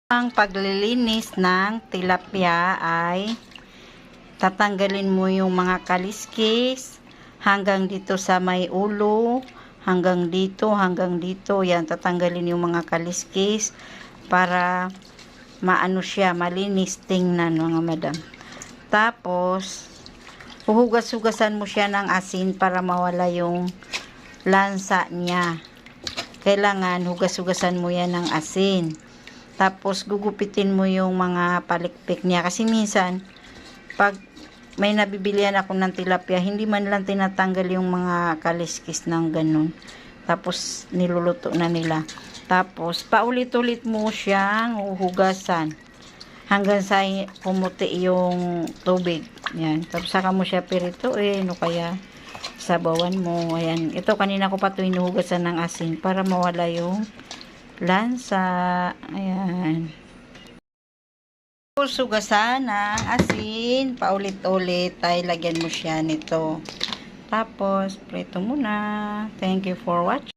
Ang paglilinis ng tilapia ay tatanggalin mo yung mga kaliskis hanggang dito sa may ulo, hanggang dito. Yan, tatanggalin yung mga kaliskis para maano siya, malinis tingnan mga madam. Tapos, huhugas-hugasan mo siya ng asin para mawala yung lansa niya. Kailangan hugas-hugasan mo yan ng asin. Tapos, gugupitin mo yung mga palikpik niya. Kasi minsan, pag may nabibilihan ako ng tilapia, hindi man lang tinatanggal yung mga kaliskis ng ganun. Tapos, niluluto na nila. Tapos, paulit-ulit mo siyang huhugasan hanggang sa pumuti yung tubig. Yan. Tapos, saka mo siya pirituin o kaya sabawan mo. Ayan. Ito, kanina ko pa ito hinuhugasan ng asin para mawala yung lansa. Ayan. Hugasan ng asin. Paulit-ulit ay lagyan mo siya nito. Tapos, prito muna. Thank you for watching.